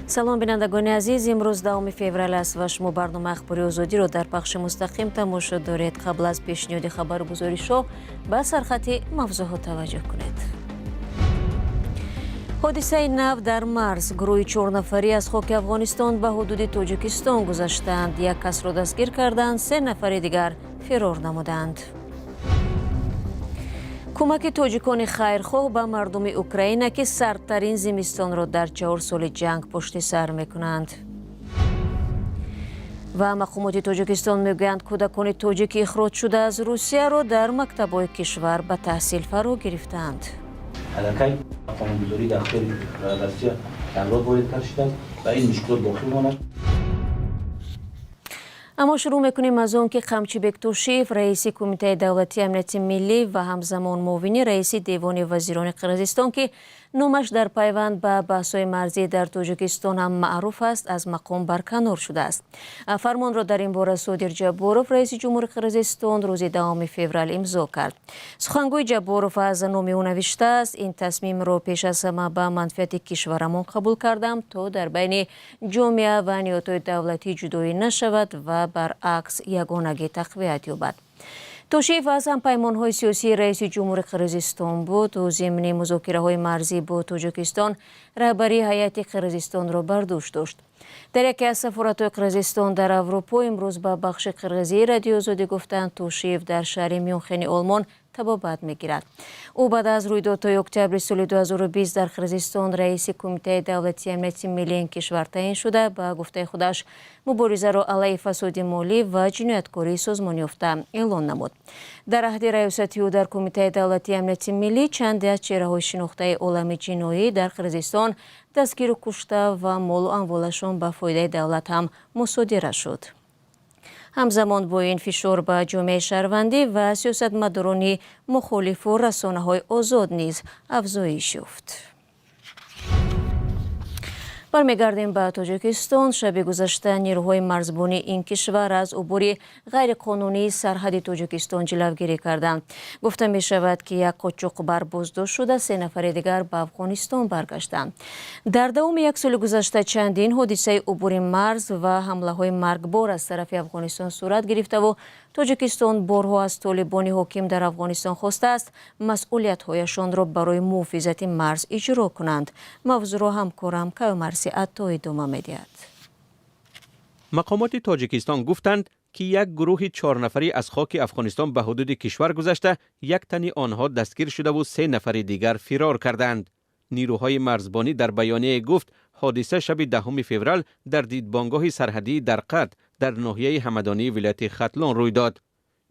салом бинандагони азиз, имрӯз 10 феврал аст ва шумо барнома ахбори озодиро дар пахши мустақим тамошо доред. қабл аз пешниҳоди хабаргузоришҳо ба сархати мавзӯъҳо таваҷҷӯҳ кунед. ҳодисаи нав дар Марс. гурӯҳи 4 нафарӣ аз хоки Афғонистон ба ҳудуди Тоҷикистон гузаштанд. 1 касро дастгир карданд, 3 нафари дигар фирор намуданд. кӯмаки тоҷикони хайрхоҳ ба мардуми Украина ки сардтарин зимистонро дар 4 соли ҷанг пушти сар мекунанд. ва мақомоти Тоҷикистон мегӯянд кӯдакони тоҷики ихроҷшуда аз Русияро дар мактабҳои кишвар ба таҳсил фаро гирифтанд. аллакай қонунгузорӣ дар ихтиёри Россия даврот ворид карда шудааст ва ин мушкилот боқӣ монад. аммо шурӯъ мекунем аз он ки Қамчи Бектошиев, раиси Кумитаи давлатии амнияти миллӣ ва ҳамзамон муовини раиси Девони вазирони Қирғизистон ки номаш дар пайванд ба баҳсҳои марзӣ дар Тоҷикистон ҳам маъруф аст, аз мақом барканор шудааст. Фармонро дар ин бора Содир Ҷабборов, раиси Ҷумҳури Қирғизистон, рӯзи 10 феврал имзо кард. Сухангӯи Ҷабборов аз номи ӯ навиштааст: ин тасмимро пеш аз ҳама ба манфиати кишварамон қабул кардам, то дар байни ҷомеа ва ниҳодҳои давлатӣ ҷудоӣ нашавад ва баръакс ягонагӣ тақвият ёбад. Тошиев аз ҳампаймонҳои сиёсии раиси Ҷумҳури Қирғизистон буд. ӯ зимни музокираҳои марзӣ бо Тоҷикистон раҳбарии ҳайати Қирғизистонро бар дӯш дошт. дар яке аз сафоратҳои Қирғизистон дар Аврупо имрӯз ба бахши Қирғизии Радиои Озодӣ гуфтанд, Тошиев дар шаҳри Мюнхени Олмон табобат мегирад. ӯ баъд аз рӯйдодҳои октябри соли 2020 дар Қирғизистон раиси Кумитаи давлатии амнияти миллии ин кишвар таъин шуда, ба гуфтаи худаш муборизаро алайҳи фасоди молӣ ва ҷинояткории созмонёфта эълон намуд. дар аҳди раёсати ӯ дар Кумитаи давлатии амнияти миллӣ чанде аз чеҳраҳои шинохтаи олами ҷиноӣ дар Қирғизистон дастгиру кушта ва молу амволашон ба фоидаи давлат ҳам мусодира шуд. ҳамзамон бо ин фишор ба ҷомеаи шаҳрвандӣ ва сиёсатмадорони мухолифу расонаҳои озод низ афзоиш ёфт. бармегардем ба Тоҷикистон. шаби гузашта нерӯҳои марзбонии ин кишвар аз убури ғайриқонунии сарҳади Тоҷикистон ҷилавгирӣ карданд. гуфта мешавад ки 1 қочоқбар боздошт шуда, 3 нафари дигар ба Афғонистон баргаштанд. дар давоми 1 соли гузашта чандин ҳодисаи убури марз ва ҳамлаҳои маргбор аз тарафи Афғонистон сурат гирифтаву Тоҷикистон борҳо аз толибони ҳоким дар Афғонистон хостааст масъулиятҳояшонро барои муҳофизати марз иҷро кунанд. мавзӯъро ҳамкорам Кавмарси Атто идома медиҳад. мақомоти Тоҷикистон гуфтанд ки 1 гурӯҳи 4 нафарӣ аз хоки Афғонистон ба ҳудуди кишвар гузашта, 1 тани онҳо дастгир шудаву 3 нафари дигар фирор карданд. нирӯҳои марзбонӣ дар баёние гуфт, ҳодиса шаби 10 феврал дар дидбонгоҳи сарҳадии Дарқат дар ноҳияи ҳамадонии вилояти Хатлон рӯй дод.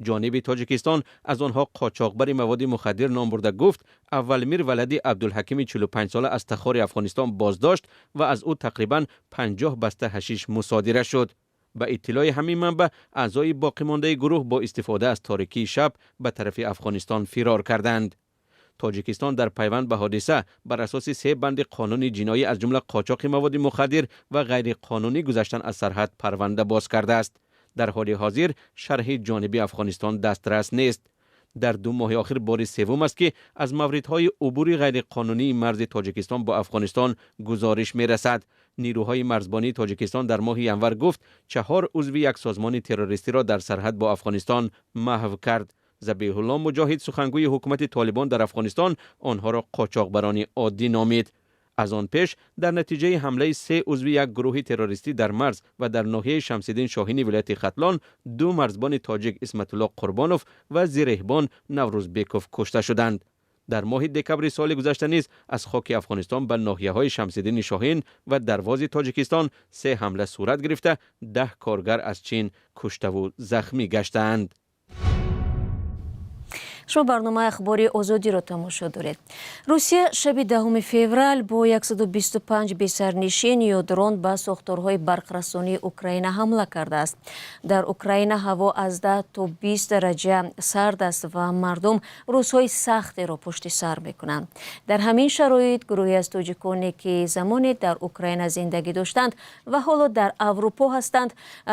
ҷониби Тоҷикистон аз онҳо қочоқбари маводи мухаддир ном бурда гуфт, аввалмир валади Абдулҳакими 45 сола аз тахори Афғонистон боздошт ва аз ӯ тақрибан 50 баста ҳашиш мусодира шуд. ба иттилои ҳамин манбаъ, аъзои боқимондаи гурӯҳ бо истифода аз торикии шаб ба тарафи Афғонистон фирор карданд. Тоҷикистон дар пайванд ба ҳодиса бар асоси 3 банди қонуни ҷиноӣ аз ҷумла қочоқи маводи мухаддир ва ғайриқонунӣ гузаштан аз сарҳад парванда боз кардааст. дар ҳоли ҳозир шарҳи ҷониби Афғонистон дастрас нест. дар 2 моҳи охир бори севум аст ки аз мавридҳои убури ғайриқонунии марзи Тоҷикистон бо Афғонистон гузориш мерасад. нирӯҳои марзбонии Тоҷикистон дар моҳи январ гуфт, 4 узви як созмони террористиро дар сарҳад бо Афғонистон маҳв кард. забиҳулло муҷоҳид, сухангӯи ҳукумати Толибон дар Афғонистон, онҳоро қочоқбарони оддӣ номид. аз он пеш дар натиҷаи ҳамлаи 3 узви як гурӯҳи террористӣ дар Марз ва дар ноҳияи Шамсиддин Шоҳини вилояти Хатлон, 2 марзбони тоҷик Исматулло Қурбонов ва Зиреҳбон Наврӯзбеков кушта шуданд. дар моҳи декабри соли гузашта низ аз хоки Афғонистон ба ноҳияҳои Шамсиддини Шоҳин ва дарвози Тоҷикистон 3 ҳамла сурат гирифта, 10 коргар аз Чин куштаву захмӣ гаштаанд. шумо барномаи ахбори озодиро тамошо доред. русия шаби 10 феврал бо 125 бесарнишин ё дрон ба сохторҳои барқрасонии Украина ҳамла кардааст. дар Украина ҳаво аз 10 то 20 дараҷа сард аст ва мардум рӯзҳои сахтеро пушти сар мекунанд. дар ҳамин шароит гурӯҳе аз тоҷиконе ки замоне дар Украина зиндагӣ доштанд ва ҳоло дар Аврупо ҳастанд,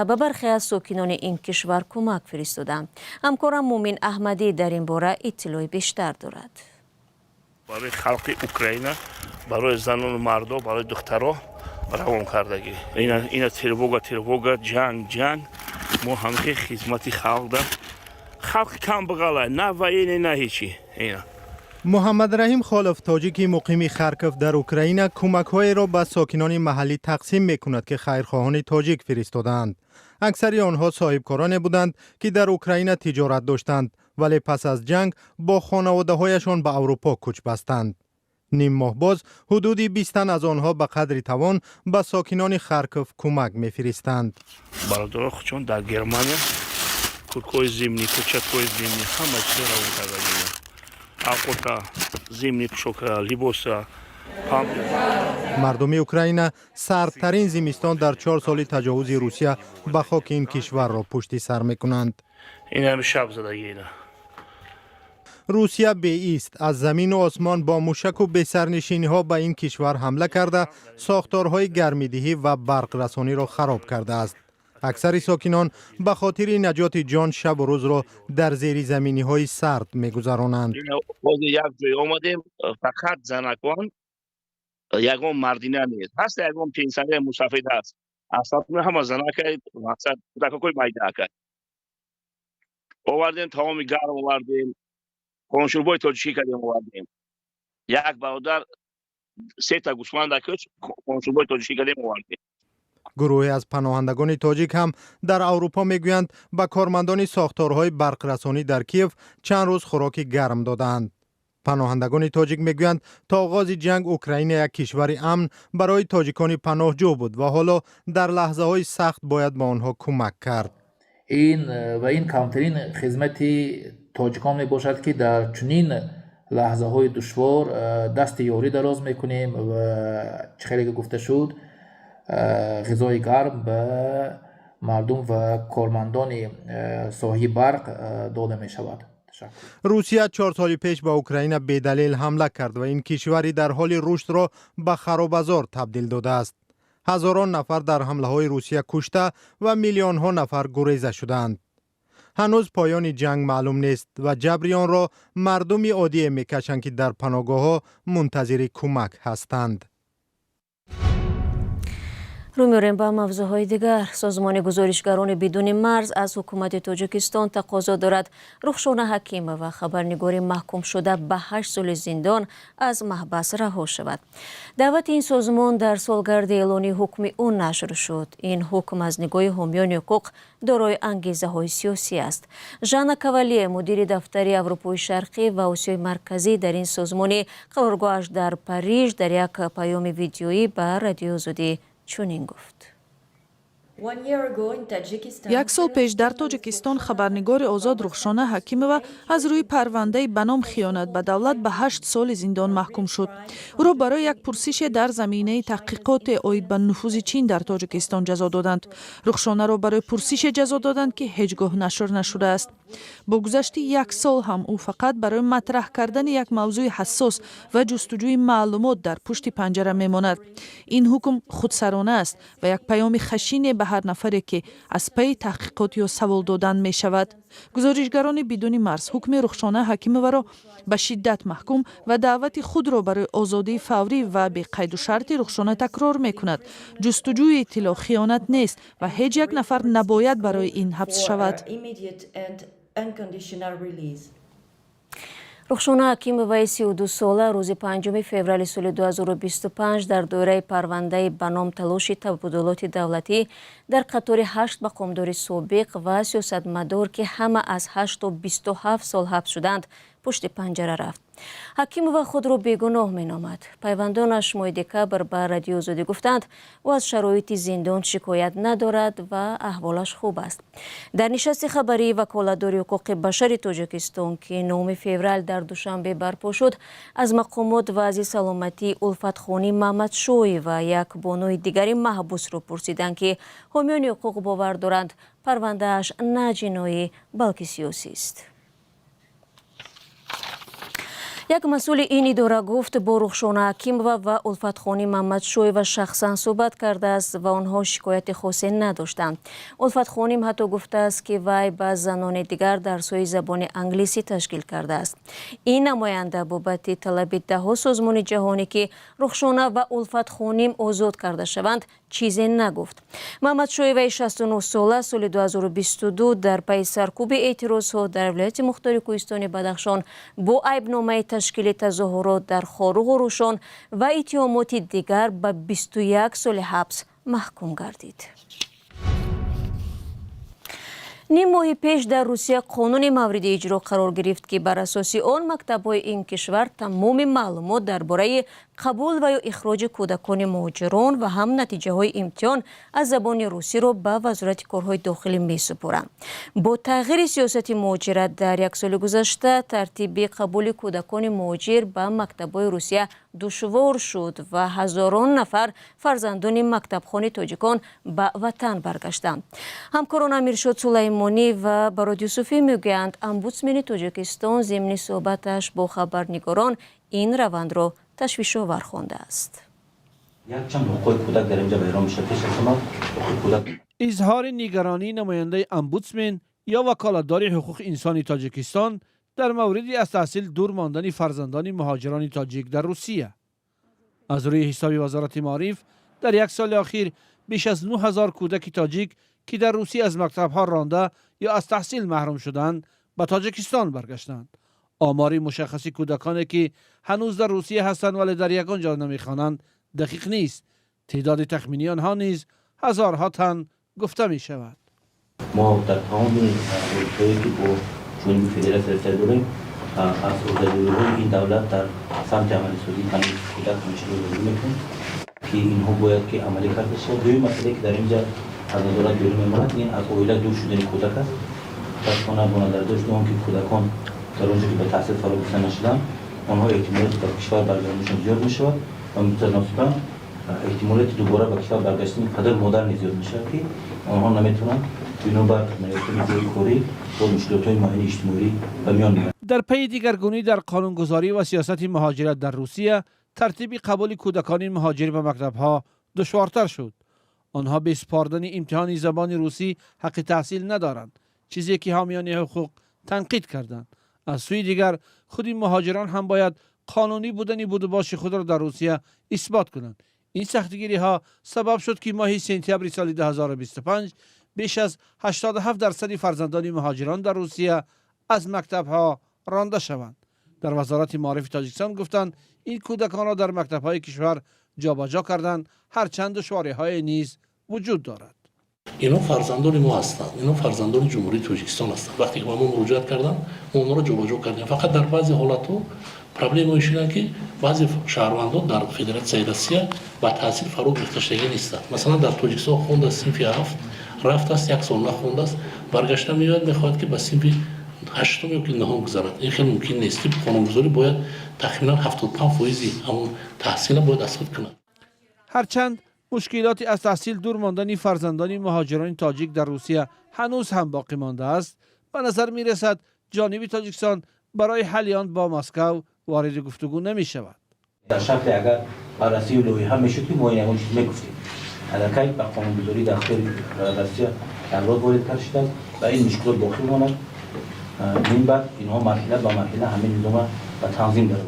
ба бархе аз сокинони ин кишвар кӯмак фиристоданд. ҳамкорам Мумин Аҳмадӣ дар ин бора иттилои бештар дорад. барои халқи Украина, барои занону мардо, барои духтаро روان کردگی اینا تربوگا جنگ ما همه خدمتی خلق کم بغله نه وین نه هیچی اینا. محمد رحیم خالف تاجیکی مقیم خارکوف در اوکراین کمک‌های را به ساکنان محلی تقسیم می‌کند که خیرخواهان تاجیک فرستادند. اکثر آنها صاحبکاران بودند که در اوکراین تجارت داشتند ولی پس از جنگ با خانواده‌هایشان به اروپا کوچ بستند. نیم ماه باز حدودی 20 تن از آنها به قدر توان به ساکنان خارکوف کمک می‌فرستند. برادر خودشون در گرمانیا کورکوی زمینی، کوچکوی زمینی همه چیز را اونجا آقوتا زمینی پشوکا لیبوسا مردم اوکراین سردترین زمستان در 4 سال تجاوز روسیه به خاک این کشور را پشت سر می‌کنند. این هم شب زدگی اینا. روسیه بی‌ایست از زمین و آسمان با موشک و بی‌سرنشینی‌ها به این کشور حمله کرده ساختارهای گرمیدهی و برق رسانی را خراب کرده است. اکثر ساکنان به خاطر نجات جان شب و روز را در زیر زمینی‌های سرد می‌گذرانند. یک جای آمدیم فقط زنکان یگان مردینه نیست. هست یگان پینسنه مسافید هست. اصلا همه زنکه مقصد کوی مایده کرد. آوردیم تمام گرم آوردیم. کنشوربای تاجیکی کردیم آوردیم. یک برادر 3 تا گوسفند داشت کنشوربای تاجیکی کردیم آوردیم. گروهی از پناهندگان تاجیک هم در اروپا میگویند به کارمندان ساختارهای برق رسانی در کیف چند روز خوراک گرم دادند. پناهندگان تاجیک میگویند تا آغاز جنگ اوکراین یک کشور امن برای تاجیکان پناهجو بود و حالا در لحظه های سخت باید به آنها کمک کرد. این کمترین خدمتی تاجیکان می باشد که در چنین لحظه های دشوار دست یاری دراز میکنیم و خیلی گفته شد غذای گرم به مردم و کارمندان صاحب برق داده می شود. روسیه 4 سال پیش به اوکراین بی‌دلیل حمله کرد و این کشوری در حال رشد را به خراب‌بازار تبدیل داده است. هزاران نفر در حمله های روسیه کشته و میلیون ها نفر گریزه شدند. هنوز پایان جنگ معلوم نیست و جبریان را مردم عادی میکشند که در پناهگاه ها منتظر کمک هستند. رو می‌آوریم به موضوعهای دیگر. سازمان گزارشگران بدون مرز از حکومت تاجیکستان تقاضا دارد رخشانه حکیمه و خبرنگار محکوم شده به 8 سال زندان از محبس رها شود. دعوت این سازمان در سالگرد اعلانی حکم او نشر شد. این حکم از نگاه حامیان حقوق دارای انگیزه‌های سیاسی است. ژانا کاوالیه مدیر دفتر اروپای شرقی و آسیای مرکزی در این سازمان قرارگاهش در پاریژ در یک پیام ویدیویی به رادیو آزادی چنین گفت: 1 سال پیش در تاجیکستان خبرنگار آزاد رخشانه حکیمова از روی پرونده به نام خیانت به دولت به 8 سال زندان محکوم شد. او را برای یک پرسش در زمینه تحقیقات عاید به نفوذ چین در تاجیکستان جزا دادند. رخشانه را برای پرسش جزا دادند که هیچگاه نشر نشده است. با گذشت 1 سال هم او فقط برای مطرح کردن یک موضوع حساس و جستجوی معلومات در پشت پنجره میماند. این حکم خودسرانه است و یک پیام خشین به هر نفری که از پی تحقیقات یا سوال دادن می شود. گزارشگران بدون مرز حکم رخشانه حکیمова را به شدت محکوم و دعوت خود را برای آزادی فوری و به قید و شرط رخشانه تکرار می کند. جستجوی اطلاع خیانت نیست و هیچ یک نفر نباید برای این حبس شود. رخشانه حکیمova 32 ساله روز 5 فوریه سال 2025 در دوره پرونده به نام تلاش تبادلات دولتی در قطار 8 مقامدار سابق و سیاستمدار که همه از 8 تا 27 سال حبس شدند پشت پنجره رفت. حکیمova خود را بیگناه مینامد. پیوندانش ماه دکبر به رادیو آزادی گفتند او از شرایط زندان شکایت ندارد و احوالش خوب است. در نشست خبری وکالتدار حقوق بشر تاجیکستان که 9 فوریه در دوشنبه برپا شد از مقامات وضع سلامتی الفت خانی محمد شوی و یک بانوی دیگری محبوس را پرسیدند که حامیان حقوق باور دارند پرونده‌اش نه جنایی بلکه سیاسی است. یک مسئول این اداره گفت با رخشانه حکیمова و الفتخانی محمدشویeva شخصا صحبت کرده است و آنها شکایت خاصی نداشتند. الفتخانی حتی گفته است که وی با زنان دیگر درس‌های زبان انگلیسی تشکیل کرده است. این نماینده بابت طلب 10 سازمان جهانی که رخشانه و الفتخانی آزاد کرده شوند چیزی نگفت. محمدشویeva 69 ساله سال 2022 در پی سرکوب اعتراضها در ولایت مختار کوهستان بدخشان با عیبنامه تشکیل تظاهرات در خاروق و روشان و اتهامات دیگر به 21 سال حبس محکوم گردید. نیم ماه پیش در روسیه قانون مورد اجرا قرار گرفت که بر اساس آن مکتب‌های این کشور تمام معلومات درباره قبول و یا اخراج کودکان مهاجران و هم نتیجه های امتحان از زبان روسی را به وزارت کارهای داخلی می سپارند. با تغییر سیاست مهاجرت در یک سال گذشته ترتیب قبول کودکان مهاجر به مکتب‌های روسیه دشوار شد و هزاران نفر فرزندان مکتبخوان تاجیکان به وطن برگشتند. همکاران امیرشاد سلیمانی و براد یوسفی میگویند امبودسمن تاجیکستان ضمن صحبتش با خبرنگاران این روند را تشویش‌آور خوانده است. اظهار نگرانی نماینده امبودسمن یا وکالتدار حقوق انسانی تاجیکستان در مورد از تحصیل دور ماندن فرزندان مهاجران تاجیک در روسیه. از روی حساب وزارت معارف در یک سال اخیر بیش از 9000 کودک تاجیک که در روسیه از مکتب‌ها رانده یا از تحصیل محروم شدند به تاجیکستان برگشتند. آمار مشخصی کودکانی که هنوز در روسیه هستند ولی در یگان جا نمی‌خوانند دقیق نیست. تعداد تخمینی آنها نیز هزارها تن گفته می شود. ما در تمام روزهایی که با جنوبی فدراسیون داریم از عهده‌دارهای این دولت در سمت عملی سازی تامین کودک همیشه رو می‌کنیم که اینها باید که عملی کرده شود. دوی مسئله که در اینجا از نظارت بیرون می‌ماند این از اویلا دور شدن کودک است. متأسفانه با نظر داشت اون که کودکان در اونجا که به تحصیل فارغ گذاشته نشدن آنها احتمالات به کشور برگشتنشون زیاد می‌شود و متناسباً احتمالات دوباره به کشور برگشتن قدر مدرن زیاد میشه که آنها نمیتونن بنابر نیازهای کاری و مشکلات‌های معین اجتماعی به میان بیارن. در پی دیگرگونی در قانونگذاری و سیاست مهاجرت در روسیه ترتیب قبول کودکان مهاجر به مکتب‌ها دشوارتر شد. آنها به سپردن امتحان زبان روسی حق تحصیل ندارند، چیزی که حامیان حقوق تنقید کردند. از سوی دیگر خود مهاجران هم باید قانونی بودن بود و باش خود را در روسیه اثبات کنند. این سختگیری ها سبب شد که ماه سپتامبر سال 2025 بیش از 87% فرزندان مهاجران در روسیه از مکتب ها رانده شوند. در وزارت معارف تاجیکستان گفتند این کودکان را در مکتب های کشور جابجا کردند، هرچند دشواری های نیز وجود دارد. اینا فرزندان ما هستند، اینا فرزندان جمهوری تاجیکستان هستند. وقتی که ما مراجعه کردن اونها را جابجا کردیم. فقط در بعضی حالات ها پرابلم اینه که بعضی شهروندان در فدراسیون روسیه با تحصیل فارغ گذاشتگی نیستند. مثلا در تاجیکستان خونده صنف 7 رفت است، یک سال نخونده است، برگشته میاد میخواد که به صنف 8 یا 9 بگذارد. این خیلی ممکن نیست. قانونگذاری باید تقریبا 75% همون تحصیل باید اسقاط کند. هرچند مشکلاتی از تحصیل دور ماندن فرزندان مهاجران تاجیک در روسیه هنوز هم باقی مانده است، به نظر می رسد جانب تاجیکستان برای حل آن با مسکو وارد گفتگو نمی شود. در شکل اگر بررسی لوحی هم میشد که ما این همون چیز میگفتیم. الکی به قانونگذاری داخل روسیه امراض وارد کرده شده و این مشکلات باقی ماند. این بعد اینها مرحله به مرحله همین نظام و تنظیم داره.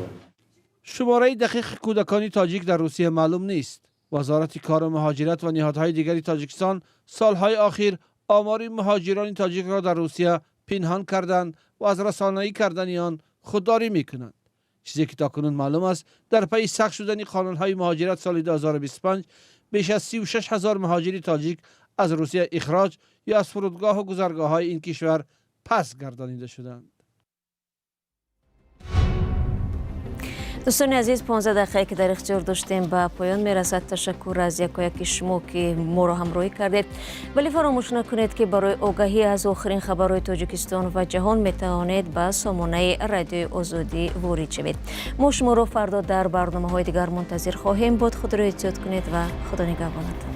شماره دقیق کودکان تاجیک در روسیه معلوم نیست. وزارت کار و مهاجرت و نهادهای دیگری تاجیکستان سالهای اخیر آمار مهاجران تاجیک را در روسیه پنهان کردند و از رسانه‌ای کردن آن خودداری می‌کنند. چیزی که تاکنون معلوم است در پی سخت شدن قانون‌های مهاجرت سال 2025 بیش از 36,000 مهاجری تاجیک از روسیه اخراج یا از فرودگاه و گذرگاه‌های این کشور پس گردانیده شدند. دوستان عزیز 15 دقیقه که در اختیار داشتیم به پایان میرسد. تشکر از یکایک شما که ما را همراهی کردید، ولی فراموش نکنید که برای آگاهی از آخرین خبرهای تاجیکستان و جهان میتوانید به سامانه رادیوی آزادی وارد شوید. ما شما را فردا در برنامه‌های دیگر منتظر خواهیم بود. خود را احتیاط کنید و خدا نگهبانتان.